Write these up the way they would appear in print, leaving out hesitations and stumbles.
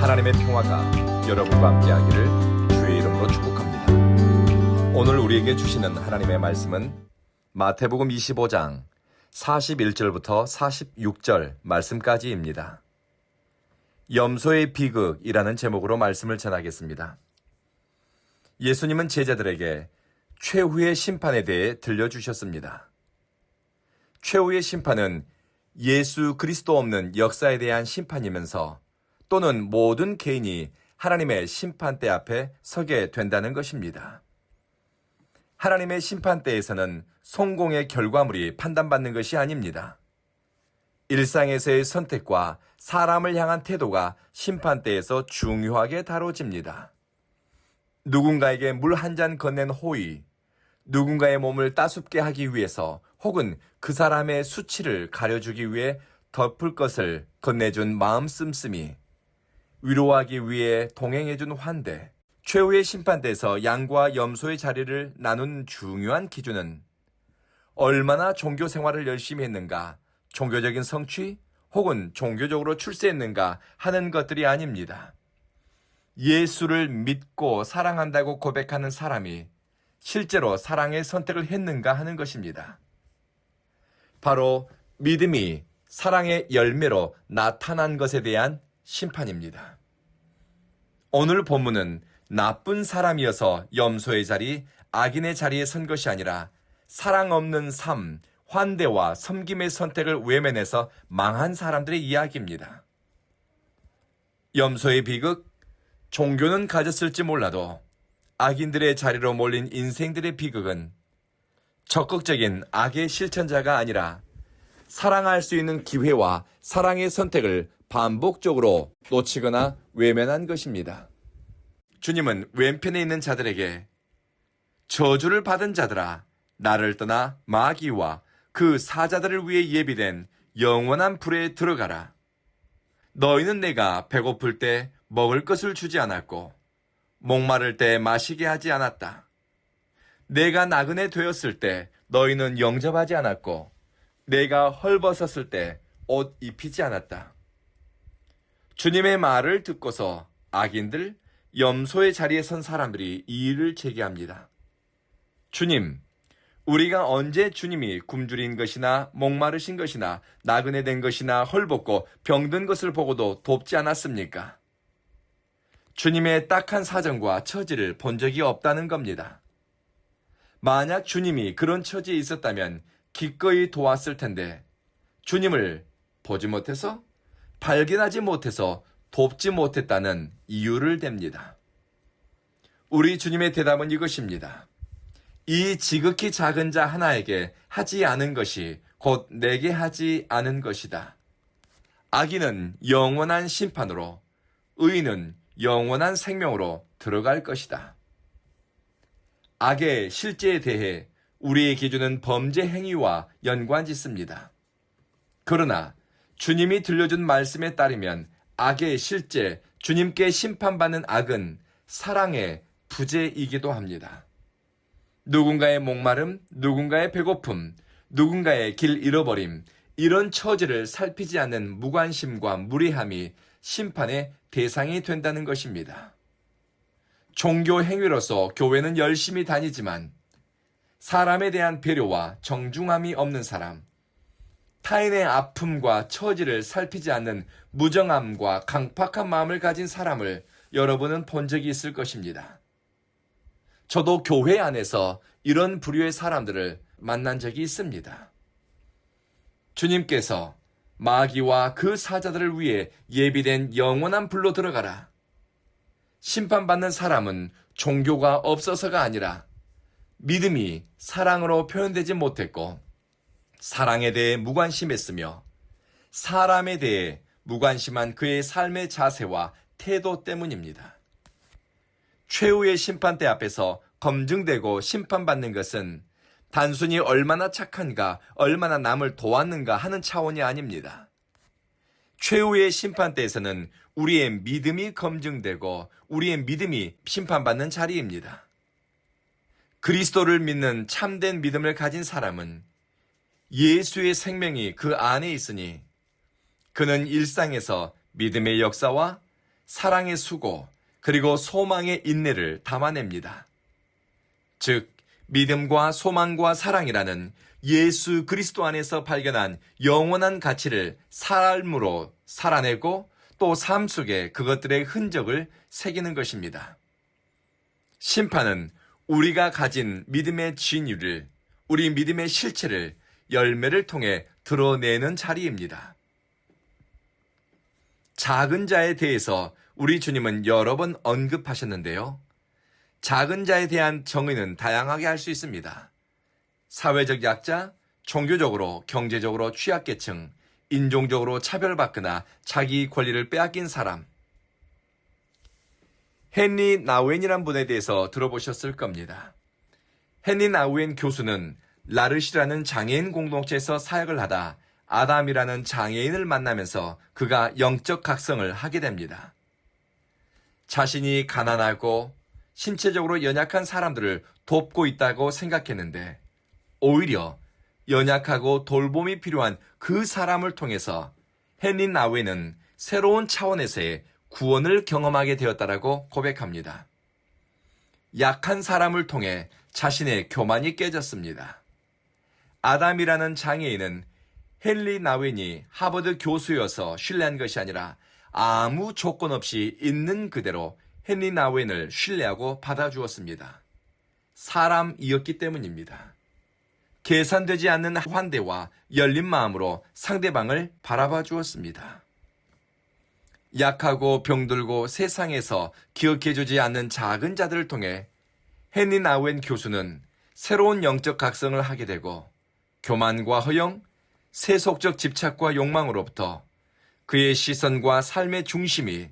하나님의 평화가 여러분과 함께하기를 주의 이름으로 축복합니다. 오늘 우리에게 주시는 하나님의 말씀은 마태복음 25장 41절부터 46절 말씀까지입니다. 염소의 비극이라는 제목으로 말씀을 전하겠습니다. 예수님은 제자들에게 최후의 심판에 대해 들려주셨습니다. 최후의 심판은 예수 그리스도 없는 역사에 대한 심판이면서 또는 모든 개인이 하나님의 심판대 앞에 서게 된다는 것입니다. 하나님의 심판대에서는 성공의 결과물이 판단받는 것이 아닙니다. 일상에서의 선택과 사람을 향한 태도가 심판대에서 중요하게 다뤄집니다. 누군가에게 물 한 잔 건넨 호의, 누군가의 몸을 따숩게 하기 위해서 혹은 그 사람의 수치를 가려주기 위해 덮을 것을 건네준 마음 씀씀이, 위로하기 위해 동행해준 환대, 최후의 심판대에서 양과 염소의 자리를 나눈 중요한 기준은 얼마나 종교 생활을 열심히 했는가, 종교적인 성취 혹은 종교적으로 출세했는가 하는 것들이 아닙니다. 예수를 믿고 사랑한다고 고백하는 사람이 실제로 사랑의 선택을 했는가 하는 것입니다. 바로 믿음이 사랑의 열매로 나타난 것에 대한 심판입니다. 오늘 본문은 나쁜 사람이어서 염소의 자리, 악인의 자리에 선 것이 아니라 사랑 없는 삶, 환대와 섬김의 선택을 외면해서 망한 사람들의 이야기입니다. 염소의 비극, 종교는 가졌을지 몰라도 악인들의 자리로 몰린 인생들의 비극은 적극적인 악의 실천자가 아니라 사랑할 수 있는 기회와 사랑의 선택을 반복적으로 놓치거나 외면한 것입니다. 주님은 왼편에 있는 자들에게 저주를 받은 자들아, 나를 떠나 마귀와 그 사자들을 위해 예비된 영원한 불에 들어가라. 너희는 내가 배고플 때 먹을 것을 주지 않았고 목마를 때 마시게 하지 않았다. 내가 나그네 되었을 때 너희는 영접하지 않았고 내가 헐벗었을 때 옷 입히지 않았다. 주님의 말을 듣고서 악인들, 염소의 자리에 선 사람들이 이의를 제기합니다. 주님, 우리가 언제 주님이 굶주린 것이나 목마르신 것이나 나그네 된 것이나 헐벗고 병든 것을 보고도 돕지 않았습니까? 주님의 딱한 사정과 처지를 본 적이 없다는 겁니다. 만약 주님이 그런 처지에 있었다면 기꺼이 도왔을 텐데 주님을 보지 못해서, 발견하지 못해서 돕지 못했다는 이유를 댑니다. 우리 주님의 대답은 이것입니다. 이 지극히 작은 자 하나에게 하지 않은 것이 곧 내게 하지 않은 것이다. 악인은 영원한 심판으로, 의인은 영원한 생명으로 들어갈 것이다. 악의 실제에 대해 우리의 기준은 범죄 행위와 연관짓습니다. 그러나 주님이 들려준 말씀에 따르면 악의 실제, 주님께 심판받는 악은 사랑의 부재이기도 합니다. 누군가의 목마름, 누군가의 배고픔, 누군가의 길 잃어버림, 이런 처지를 살피지 않는 무관심과 무례함이 심판의 대상이 된다는 것입니다. 종교 행위로서 교회는 열심히 다니지만 사람에 대한 배려와 정중함이 없는 사람, 타인의 아픔과 처지를 살피지 않는 무정함과 강팍한 마음을 가진 사람을 여러분은 본 적이 있을 것입니다. 저도 교회 안에서 이런 부류의 사람들을 만난 적이 있습니다. 주님께서 마귀와 그 사자들을 위해 예비된 영원한 불로 들어가라. 심판받는 사람은 종교가 없어서가 아니라 믿음이 사랑으로 표현되지 못했고 사랑에 대해 무관심했으며 사람에 대해 무관심한 그의 삶의 자세와 태도 때문입니다. 최후의 심판대 앞에서 검증되고 심판받는 것은 단순히 얼마나 착한가, 얼마나 남을 도왔는가 하는 차원이 아닙니다. 최후의 심판대에서는 우리의 믿음이 검증되고 우리의 믿음이 심판받는 자리입니다. 그리스도를 믿는 참된 믿음을 가진 사람은 예수의 생명이 그 안에 있으니 그는 일상에서 믿음의 역사와 사랑의 수고, 그리고 소망의 인내를 담아냅니다. 즉, 믿음과 소망과 사랑이라는 예수 그리스도 안에서 발견한 영원한 가치를 삶으로 살아내고 또 삶 속에 그것들의 흔적을 새기는 것입니다. 심판은 우리가 가진 믿음의 진위를, 우리 믿음의 실체를 열매를 통해 드러내는 자리입니다. 작은 자에 대해서 우리 주님은 여러 번 언급하셨는데요. 작은 자에 대한 정의는 다양하게 할 수 있습니다. 사회적 약자, 종교적으로, 경제적으로 취약계층, 인종적으로 차별받거나 자기 권리를 빼앗긴 사람. 헨리 나우엔이란 분에 대해서 들어보셨을 겁니다. 헨리 나우엔 교수는 라르시라는 장애인 공동체에서 사역을 하다 아담이라는 장애인을 만나면서 그가 영적 각성을 하게 됩니다. 자신이 가난하고 신체적으로 연약한 사람들을 돕고 있다고 생각했는데 오히려 연약하고 돌봄이 필요한 그 사람을 통해서 헨리 나우엔은 새로운 차원에서의 구원을 경험하게 되었다라고 고백합니다. 약한 사람을 통해 자신의 교만이 깨졌습니다. 아담이라는 장애인은 헨리 나우엔이 하버드 교수여서 신뢰한 것이 아니라 아무 조건 없이 있는 그대로 헨리 나우엔을 신뢰하고 받아주었습니다. 사람이었기 때문입니다. 계산되지 않는 환대와 열린 마음으로 상대방을 바라봐 주었습니다. 약하고 병들고 세상에서 기억해주지 않는 작은 자들을 통해 헨리 나우엔 교수는 새로운 영적 각성을 하게 되고 교만과 허영, 세속적 집착과 욕망으로부터 그의 시선과 삶의 중심이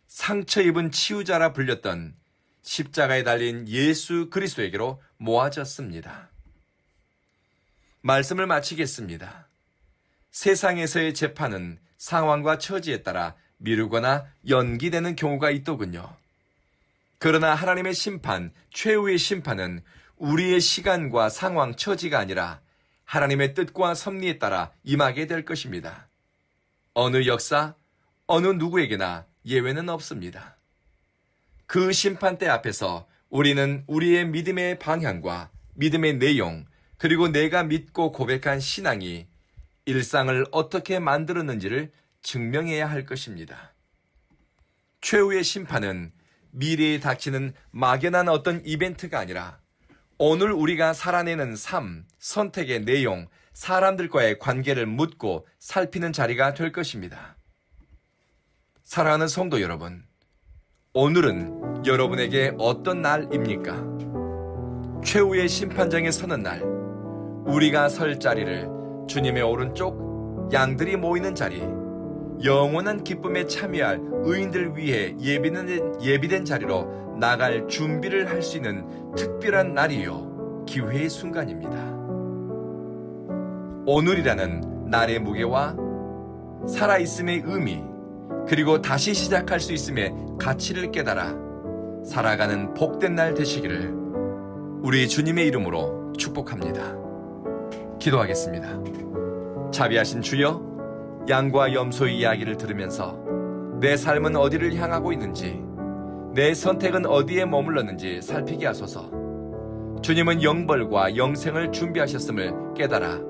상처 입은 치유자라 불렸던 십자가에 달린 예수 그리스도에게로 모아졌습니다. 말씀을 마치겠습니다. 세상에서의 재판은 상황과 처지에 따라 미루거나 연기되는 경우가 있더군요. 그러나 하나님의 심판, 최후의 심판은 우리의 시간과 상황, 처지가 아니라 하나님의 뜻과 섭리에 따라 임하게 될 것입니다. 어느 역사, 어느 누구에게나 예외는 없습니다. 그 심판대 앞에서 우리는 우리의 믿음의 방향과 믿음의 내용, 그리고 내가 믿고 고백한 신앙이 일상을 어떻게 만들었는지를 증명해야 할 것입니다. 최후의 심판은 미래에 닥치는 막연한 어떤 이벤트가 아니라 오늘 우리가 살아내는 삶, 선택의 내용, 사람들과의 관계를 묻고 살피는 자리가 될 것입니다. 사랑하는 성도 여러분, 오늘은 여러분에게 어떤 날입니까? 최후의 심판장에 서는 날, 우리가 설 자리를 주님의 오른쪽, 양들이 모이는 자리, 영원한 기쁨에 참여할 의인들 위해 예비된 자리로 나갈 준비를 할 수 있는 특별한 날이요, 기회의 순간입니다. 오늘이라는 날의 무게와 살아있음의 의미, 그리고 다시 시작할 수 있음의 가치를 깨달아 살아가는 복된 날 되시기를 우리 주님의 이름으로 축복합니다. 기도하겠습니다. 자비하신 주여, 양과 염소의 이야기를 들으면서 내 삶은 어디를 향하고 있는지, 내 선택은 어디에 머물렀는지 살피게 하소서. 주님은 영벌과 영생을 준비하셨음을 깨달아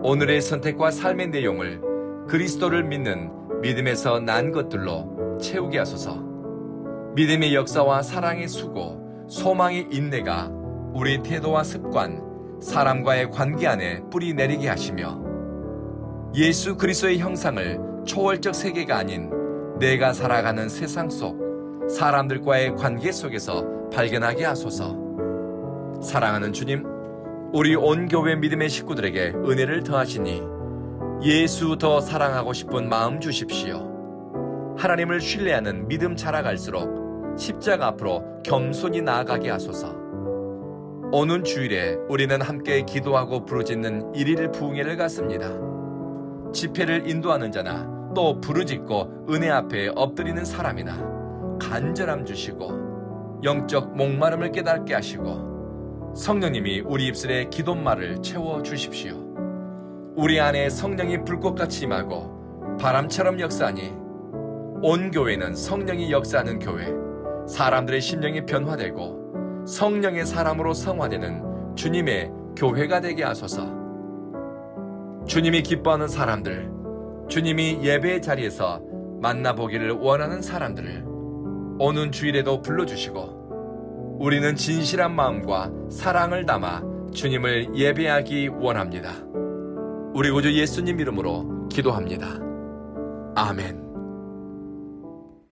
오늘의 선택과 삶의 내용을 그리스도를 믿는 믿음에서 난 것들로 채우게 하소서. 믿음의 역사와 사랑의 수고, 소망의 인내가 우리 태도와 습관, 사람과의 관계 안에 뿌리 내리게 하시며 예수 그리스도의 형상을 초월적 세계가 아닌 내가 살아가는 세상 속 사람들과의 관계 속에서 발견하게 하소서. 사랑하는 주님, 우리 온 교회 믿음의 식구들에게 은혜를 더하시니 예수 더 사랑하고 싶은 마음 주십시오. 하나님을 신뢰하는 믿음 자라갈수록 십자가 앞으로 겸손히 나아가게 하소서. 오는 주일에 우리는 함께 기도하고 부르짖는 일일 부흥회를 갖습니다. 집회를 인도하는 자나 또 부르짖고 은혜 앞에 엎드리는 사람이나 간절함 주시고 영적 목마름을 깨닫게 하시고 성령님이 우리 입술에 기도말을 채워 주십시오. 우리 안에 성령이 불꽃같이 임하고 바람처럼 역사하니 온 교회는 성령이 역사하는 교회, 사람들의 심령이 변화되고 성령의 사람으로 성화되는 주님의 교회가 되게 하소서. 주님이 기뻐하는 사람들, 주님이 예배의 자리에서 만나보기를 원하는 사람들을 오는 주일에도 불러주시고 우리는 진실한 마음과 사랑을 담아 주님을 예배하기 원합니다. 우리 구주 예수님 이름으로 기도합니다. 아멘.